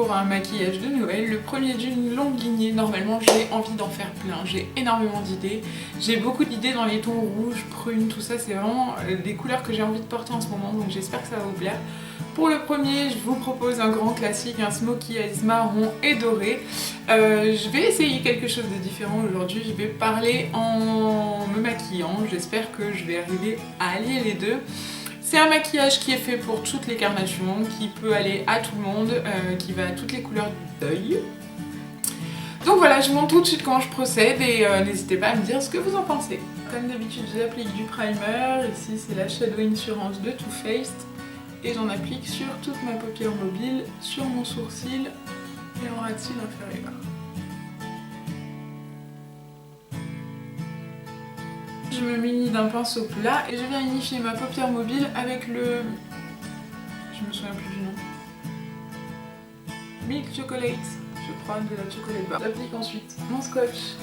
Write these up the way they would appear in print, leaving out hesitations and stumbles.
pour un maquillage de Noël, le premier d'une longue lignée. Normalement j'ai envie d'en faire plein, j'ai énormément d'idées. J'ai beaucoup d'idées dans les tons rouges, prunes, tout ça, c'est vraiment des couleurs que j'ai envie de porter en ce moment, donc j'espère que ça va vous plaire. Pour le premier, je vous propose un grand classique, un smokey eyes marron et doré. Je vais essayer quelque chose de différent aujourd'hui, je vais parler en me maquillant, j'espère que je vais arriver à allier les deux. C'est un maquillage qui est fait pour toutes les carnations, qui peut aller à tout le monde, qui va à toutes les couleurs d'œil. Donc voilà, je vous montre tout de suite comment je procède et n'hésitez pas à me dire ce que vous en pensez. Comme d'habitude, j'applique du primer, ici c'est la Shadow Insurance de Too Faced. Et j'en applique sur toute ma paupière mobile, sur mon sourcil et en ras de cils inférieur. Je me munis d'un pinceau plat et je viens unifier ma paupière mobile avec le... je me souviens plus du nom. Milk Chocolate, je crois, de la chocolate bar. J'applique ensuite mon scotch.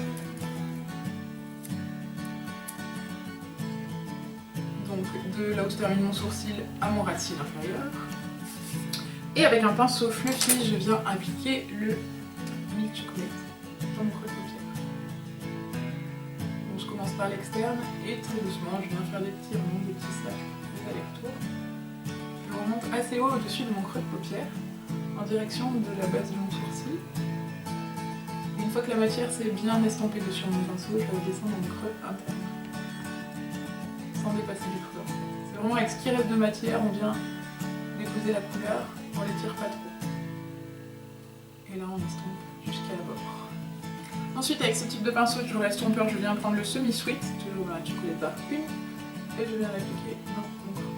Donc de là où se termine mon sourcil à mon ras de cils inférieur. Et avec un pinceau fluffy, je viens appliquer le Milk Chocolate dans mon creux de paupière. Donc je commence par l'externe et très doucement, je viens faire des petits ronds, des petits cercles, des allers-retours. Je remonte assez haut au-dessus de mon creux de paupière, en direction de la base de mon sourcil. Et une fois que la matière s'est bien estampée dessus mon pinceau, je vais descendre dans le creux interne, sans dépasser du creux. C'est vraiment avec ce qui reste de matière, on vient déposer la couleur, on l'étire pas trop. Et là on estompe jusqu'à la bord. Ensuite avec ce type de pinceau, toujours estompeur, je viens prendre le semi-sweet, toujours dans la chocolate bar 1, et je viens l'appliquer dans mon creux.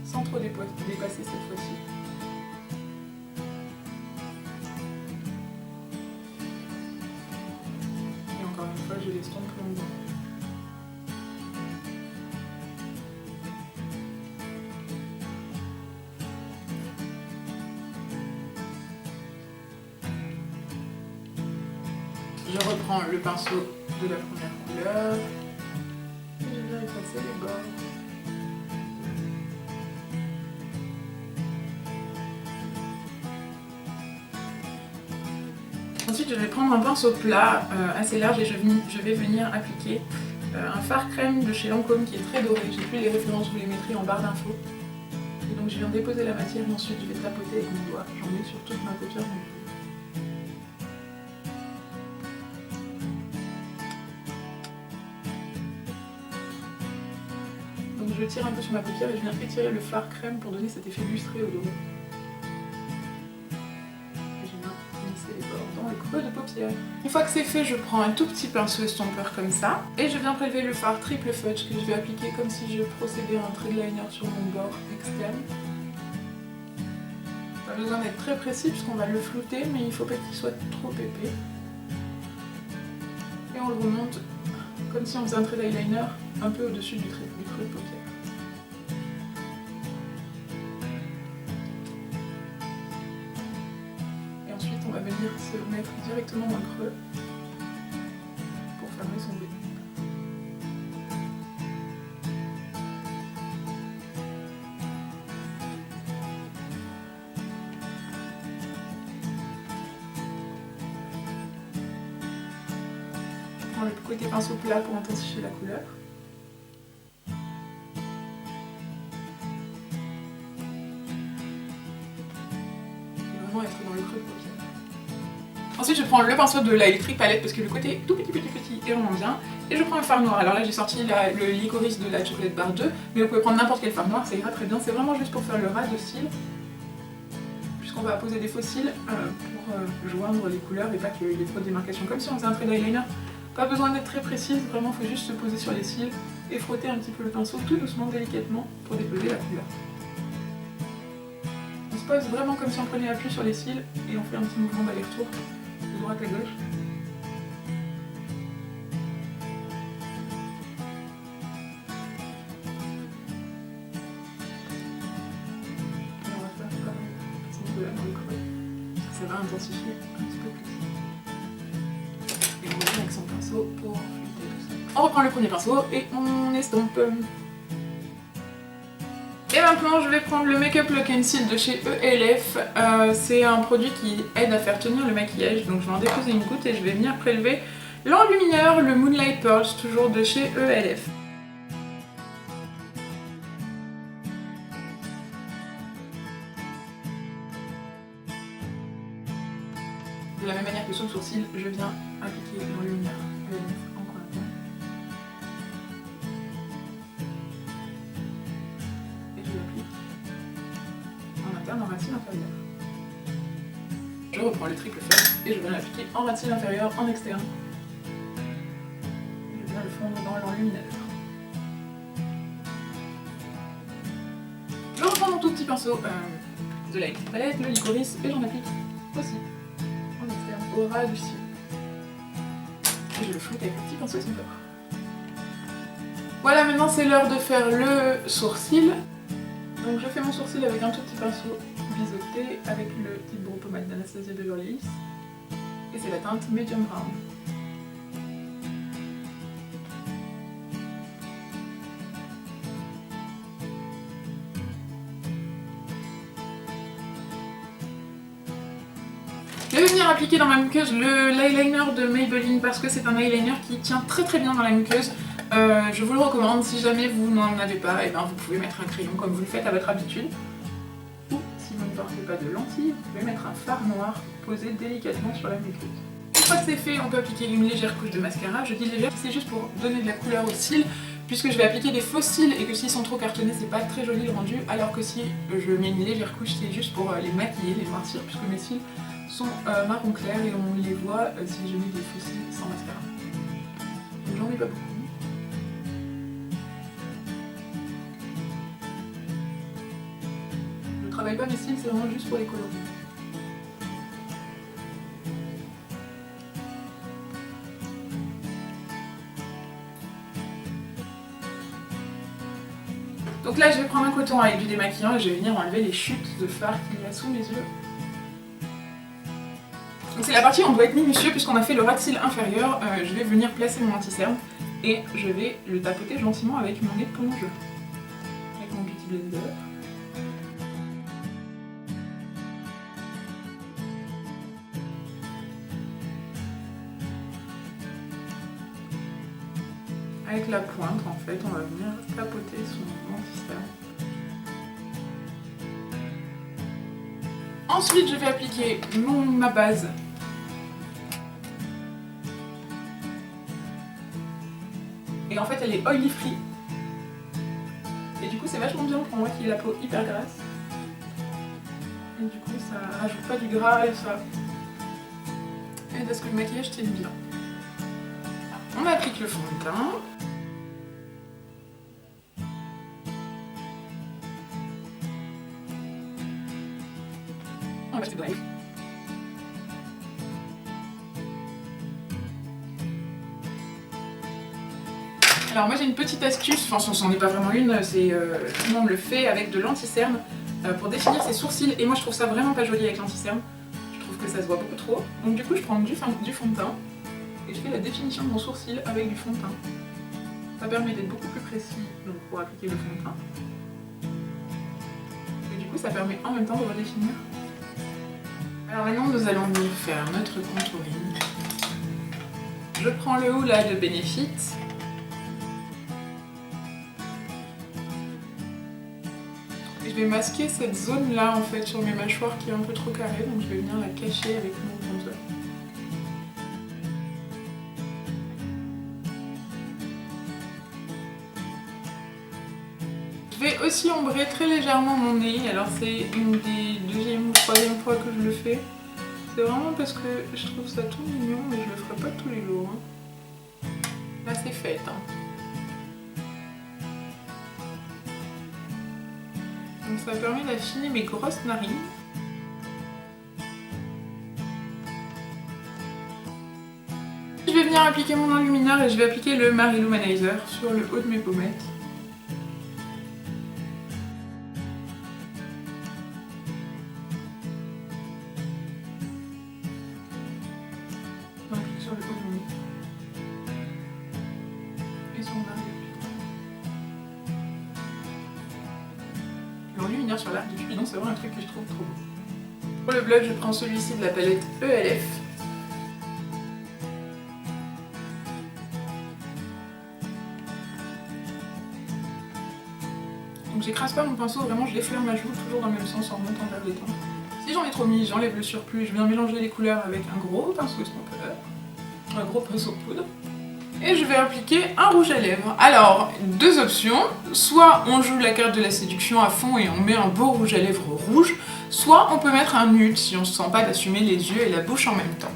Sans trop dépasser cette fois-ci. Et encore une fois, je l'estompe longuement. Je reprends le pinceau de la première couleur et je viens effacer les bords. Ensuite, je vais prendre un pinceau plat assez large et je vais venir appliquer un fard crème de chez Lancôme qui est très doré. J'ai plus les références, je vous les mettrai en barre d'infos. Et donc je viens déposer la matière et ensuite je vais tapoter avec mon doigt. J'en mets sur toute ma paupière mobile. Donc je tire un peu sur ma paupière et je viens étirer le fard crème pour donner cet effet lustré au doré. Et je viens glisser les bords dans le creux de paupière. Une fois que c'est fait, je prends un tout petit pinceau estompeur comme ça et je viens prélever le fard triple fudge que je vais appliquer comme si je procédais à un trait de liner sur mon bord externe. Pas besoin d'être très précis puisqu'on va le flouter, mais il ne faut pas qu'il soit trop épais. Et on le remonte comme si on faisait un trait d'eyeliner un peu au-dessus du creux de paupière. Et ensuite on va venir se mettre directement dans le creux pour fermer son V. Je prends le côté pinceau plat pour intensifier la couleur. Vraiment être dans le creux de paupière. Ensuite je prends le pinceau de la Electric Palette parce que le côté tout petit est vraiment bien. Et je prends un fard noir. Alors là j'ai sorti le licorice de la Chocolate Bar 2, mais vous pouvez prendre n'importe quel fard noir, ça ira très bien. C'est vraiment juste pour faire le ras de cils, puisqu'on va poser des faux cils pour joindre les couleurs et pas qu'il y ait trop de démarcation. Comme si on faisait un trait d'eyeliner. Pas besoin d'être très précise, vraiment il faut juste se poser sur les cils et frotter un petit peu le pinceau tout doucement, délicatement pour déposer la couleur. On se pose vraiment comme si on prenait appui sur les cils et on fait un petit mouvement d'aller-retour de droite à gauche. Et on va faire comme un petit niveau là dans le creux. Ça va intensifier un petit peu plus. Et on revient avec son pinceau pour flutter tout ça. On reprend le premier pinceau et on estompe. Et maintenant je vais prendre le Make Up Lock and Seal de chez ELF. C'est un produit qui aide à faire tenir le maquillage, donc je vais en déposer une goutte et je vais venir prélever l'enlumineur, le Moonlight Pearls, toujours de chez ELF. De la même manière que sur le sourcil, je viens appliquer l'enlumineur ELF en coin interne. Et je l'applique en interne, en racine inférieure. Je reprends le triple fer et je viens l'appliquer en racine inférieure, en externe. Je viens le fondre dans l'enlumineur. Je reprends mon tout petit pinceau de la palette, le licorice, et j'en applique aussi en externe au ras du cil. Et je le floute avec le petit pinceau Tinker. Voilà, maintenant c'est l'heure de faire le sourcil. Donc je fais mon sourcil avec un tout petit pinceau biseauté avec le type Brow Pommade d'Anastasia Beverly Hills. Et c'est la teinte Medium Brown. Je vais venir appliquer dans ma muqueuse l'eyeliner de Maybelline parce que c'est un eyeliner qui tient très bien dans la muqueuse. Je vous le recommande. Si jamais vous n'en avez pas, et ben vous pouvez mettre un crayon comme vous le faites à votre habitude. Ou si vous ne portez pas de lentilles, vous pouvez mettre un fard noir posé délicatement sur la muqueuse. Une fois que c'est fait, on peut appliquer une légère couche de mascara. Je dis légère, c'est juste pour donner de la couleur aux cils, puisque je vais appliquer des faux cils et que s'ils sont trop cartonnés, c'est pas très joli le rendu, alors que si je mets une légère couche, c'est juste pour les maquiller, les noircir, puisque mes cils sont marron clair et on les voit si je mets des faux cils sans mascara. Donc j'en mets pas beaucoup. Je travaille pas mes cils, c'est vraiment juste pour les colorer. Donc là je vais prendre un coton avec du démaquillant et je vais venir enlever les chutes de fard qu'il y a sous mes yeux. Donc c'est la partie où on doit être minutieux puisqu'on a fait le ras de cils inférieur. Je vais venir placer mon anti-cerne et je vais le tapoter gentiment avec mon éponge. Avec mon beauty blender. Avec la pointe en fait, on va venir tapoter son anti-cerne. Ensuite je vais appliquer ma base. Et en fait elle est oily free. Et du coup c'est vachement bien pour moi qui ai la peau hyper grasse. Et du coup ça rajoute pas du gras et ça aide à ce que le maquillage tienne bien. On applique le fond de teint. On va acheter de l'œil. Alors moi j'ai une petite astuce, enfin ce n'en est pas vraiment une, c'est tout le monde le fait avec de l'anti-cerne pour définir ses sourcils et moi je trouve ça vraiment pas joli avec l'anti-cerne. Je trouve que ça se voit beaucoup trop. Donc du coup je prends du fond de teint et je fais la définition de mon sourcil avec du fond de teint. Ça permet d'être beaucoup plus précis donc, pour appliquer le fond de teint. Et du coup ça permet en même temps de redéfinir. Alors maintenant nous allons venir faire notre contouring. Je prends le Hoola de Benefit. Et je vais masquer cette zone là en fait sur mes mâchoires qui est un peu trop carrée, donc je vais venir la cacher avec mon bronzer. Je vais aussi ombrer très légèrement mon nez, alors c'est une des deuxième ou troisième fois que je le fais. C'est vraiment parce que je trouve ça tout mignon, mais je le ferai pas tous les jours. Hein. Là c'est fait. Hein. Donc ça permet d'affiner mes grosses narines. Je vais venir appliquer mon enlumineur et je vais appliquer le Mary Lou Manizer sur le haut de mes pommettes. On applique sur le haut de mon nez. Et sur mon arrière. luminaire sur l'arc du Cupidon, c'est vraiment un truc que je trouve trop beau. Pour le bleu, je prends celui-ci de la palette ELF. Donc j'écrase pas mon pinceau, vraiment je l'effleure ma joue, toujours dans le même sens en montant vers le temps. Si j'en ai trop mis, j'enlève le surplus, je viens mélanger les couleurs avec un gros pinceau estompeur, un gros pinceau poudre. Et je vais appliquer un rouge à lèvres. Alors, deux options, soit on joue la carte de la séduction à fond et on met un beau rouge à lèvres rouge, soit on peut mettre un nude si on se sent pas d'assumer les yeux et la bouche en même temps.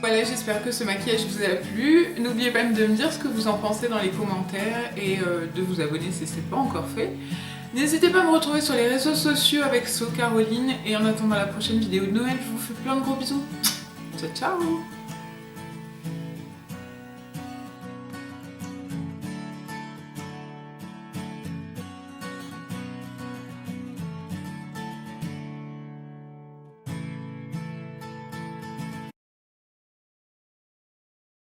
Voilà, j'espère que ce maquillage vous a plu. N'oubliez pas de me dire ce que vous en pensez dans les commentaires et de vous abonner si ce n'est pas encore fait. N'hésitez pas à me retrouver sur les réseaux sociaux avec So Caroline et en attendant la prochaine vidéo de Noël, je vous fais plein de gros bisous. Ciao ciao.